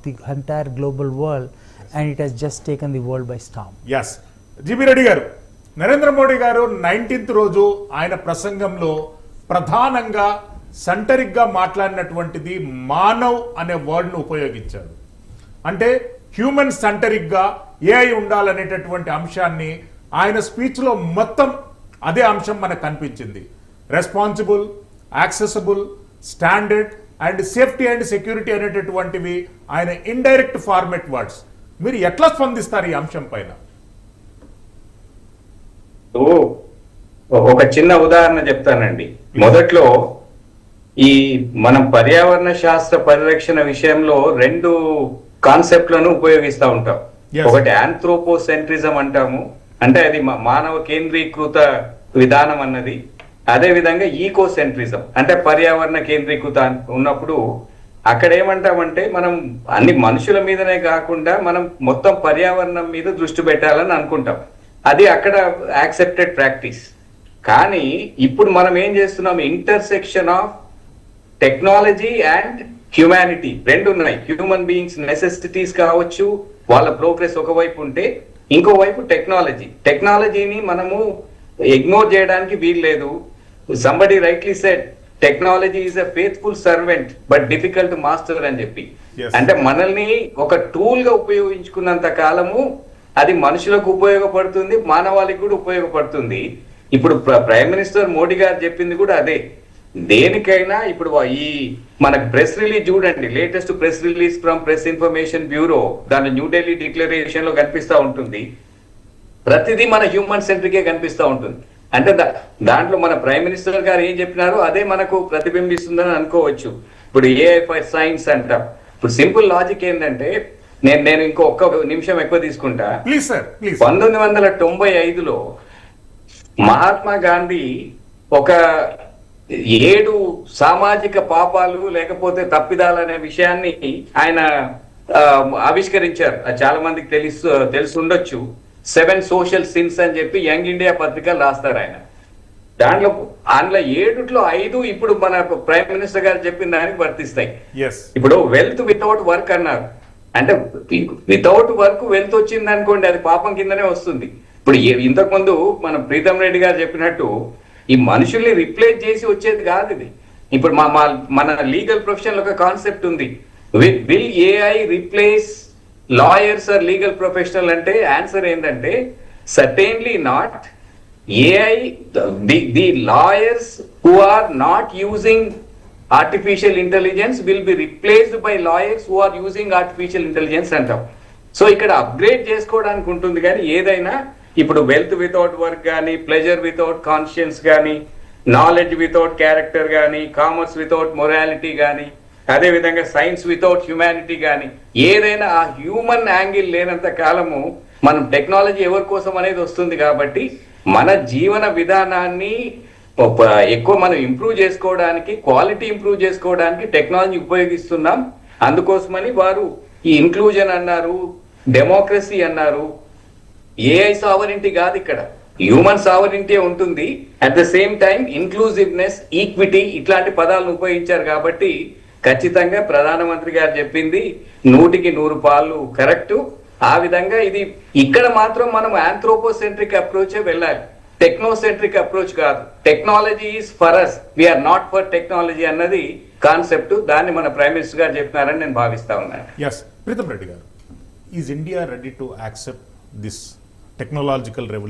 the entire global world, and it has just taken the world by storm. Yes. GB Reddy గారు, నరేంద్ర మోడీ గారు 19th రోజు ఆయన ప్రసంగంలో ప్రధానంగా సెంటరిక్గా మాట్లాడినటువంటిది మానవ్ అనే వర్డ్ను ఉపయోగించారు. అంటే హ్యూమన్ సెంటరిక్గా ఏఐ ఉండాలనేటటువంటి అంశాన్ని ఆయన స్పీచ్లో మొత్తం అదే అంశం మనకు కనిపించింది. Responsible, accessible, standard and safety and security అనేటటువంటివి ఆయన ఇండైరెక్ట్ ఫార్మెట్ వర్డ్స్. మీరు ఎట్లా స్పందిస్తారు ఈ అంశం పైన? ఒక చిన్న ఉదాహరణ చెప్తానండి. మొదట్లో ఈ మనం పర్యావరణ శాస్త్ర పరిరక్షణ విషయంలో రెండు కాన్సెప్ట్లను ఉపయోగిస్తూ ఉంటాం. ఒకటి ఆంథ్రోపోసెంట్రిజం అంటాము, అంటే అది మానవ కేంద్రీకృత విధానం అన్నది. అదే విధంగా ఈకోసెంట్రిజం అంటే పర్యావరణ కేంద్రీకృత ఉన్నప్పుడు అక్కడ ఏమంటామంటే మనం అన్ని మనుషుల మీదనే కాకుండా మనం మొత్తం పర్యావరణం మీద దృష్టి పెట్టాలని అనుకుంటాం. అది అక్కడ యాక్సెప్టెడ్ ప్రాక్టీస్. కానీ ఇప్పుడు మనం ఏం చేస్తున్నాం, intersection of technology and humanity రెండు ఉన్నాయి. హ్యూమన్ బీయింగ్స్ నెసెసిటీస్ కావచ్చు, వాళ్ళ ప్రోగ్రెస్ ఒకవైపు ఉంటే ఇంకోవైపు టెక్నాలజీని మనము ఇగ్నోర్ చేయడానికి వీల్లేదు. Somebody rightly said technology is a faithful servant but difficult master అని చెప్పి. అంటే మనల్ని ఒక టూల్ గా ఉపయోగించుకున్నంత కాలము అది మనుషులకు ఉపయోగపడుతుంది, మానవాళికి కూడా ఉపయోగపడుతుంది. ఇప్పుడు ప్రైమ్ మినిస్టర్ మోడీ గారు చెప్పింది కూడా అదే. దేనికైనా ఇప్పుడు ఈ మనకు ప్రెస్ రిలీజ్ చూడండి, latest press release from press information bureau, దాని న్యూఢిల్లీ డిక్లరేషన్ లో కనిపిస్తా ఉంటుంది. ప్రతిదీ మన హ్యూమన్ సెంట్రికే కనిపిస్తూ ఉంటుంది. అంటే దాంట్లో మన ప్రైమ్ మినిస్టర్ గారు ఏం చెప్పినారో అదే మనకు ప్రతిబింబిస్తుందని అనుకోవచ్చు. ఇప్పుడు ఏఐ ఫర్ సైన్స్ అంటాం. ఇప్పుడు సింపుల్ లాజిక్ ఏంటంటే, నేను ఒక్క నిమిషం ఎక్కువ తీసుకుంటా. 1995లో మహాత్మా గాంధీ ఒక 7 సామాజిక పాపాలు లేకపోతే తప్పిదాలు అనే విషయాన్ని ఆయన ఆవిష్కరించారు. చాలా మందికి తెలిసి ఉండొచ్చు. 7 సోషల్ సిన్స్ అని చెప్పి యంగ్ ఇండియా పత్రికలు రాస్తారు ఆయన. దాంట్లో 7లో 5 ఇప్పుడు మన ప్రైమ్ మినిస్టర్ గారు చెప్పిన దానికి వర్తిస్తాయి. ఇప్పుడు వెల్త్ వితౌట్ వర్క్ అన్నారు. అంటే వితౌట్ వర్క్ వెల్త్ వచ్చింది అనుకోండి, అది పాపం కిందనే వస్తుంది. ఇప్పుడు ఇంతకుముందు మన ప్రీతం రెడ్డి గారు చెప్పినట్టు ఈ మనుషుల్ని రిప్లేస్ చేసి వచ్చేది కాదు ఇది. ఇప్పుడు మన లీగల్ ప్రొఫెషన్ లో ఒక కాన్సెప్ట్ ఉంది, will AI replace lawyers or legal professional అంటే ఆన్సర్ ఏంటంటే certainly not. AI the lawyers who are not using artificial intelligence will be replaced by lawyers who are using artificial intelligence అంటాం. So ఇక్కడ upgrade చేసుకోవడానికి ఉంటుంది. కానీ ఏదైనా ఇప్పుడు wealth without work కానీ, ప్లెజర్ వితౌట్ కాన్షియన్స్ కానీ, నాలెడ్జ్ వితౌట్ క్యారెక్టర్ కానీ, కామర్స్ వితౌట్ మొరాలిటీ కానీ, అదేవిధంగా సైన్స్ వితౌట్ హ్యుమానిటీ కానీ, ఏదైనా ఆ హ్యూమన్ యాంగిల్ లేనంత కాలము మనం టెక్నాలజీ ఎవరి కోసం అనేది వస్తుంది. కాబట్టి మన జీవన విధానాన్ని ఎక్కువ మనం ఇంప్రూవ్ చేసుకోవడానికి, క్వాలిటీ ఇంప్రూవ్ చేసుకోవడానికి టెక్నాలజీ ఉపయోగిస్తున్నాం. అందుకోసమని వారు ఈ ఇంక్లూజన్ అన్నారు, డెమోక్రసీ అన్నారు. ఏఐ సావరింటీ కాదు, ఇక్కడ హ్యూమన్ సావరింటీ ఉంటుంది. At the same time inclusiveness, equity ఇట్లాంటి పదాలను ఉపయోగించారు. కాబట్టి ఖచ్చితంగా ప్రధానమంత్రి గారు చెప్పింది 100కి 100 పాళ్ళు కరెక్ట్. ఆ విధంగా ఇది ఇక్కడ మాత్రం మనం ఆంథ్రోపోసెంట్రిక్ అప్రోచే వెళ్ళాలి, టెక్నోసెంట్రిక్ అప్రోచ్ కాదు. Technology is for us, we are not for technology అన్నది కాన్సెప్ట్. దాన్ని మన ప్రైమ్ మినిస్టర్ గారు చెప్పినారని నేను భావిస్తా ఉన్నాను. ప్రీతం రెడ్డి గారు, is India ready to accept this technological revolution?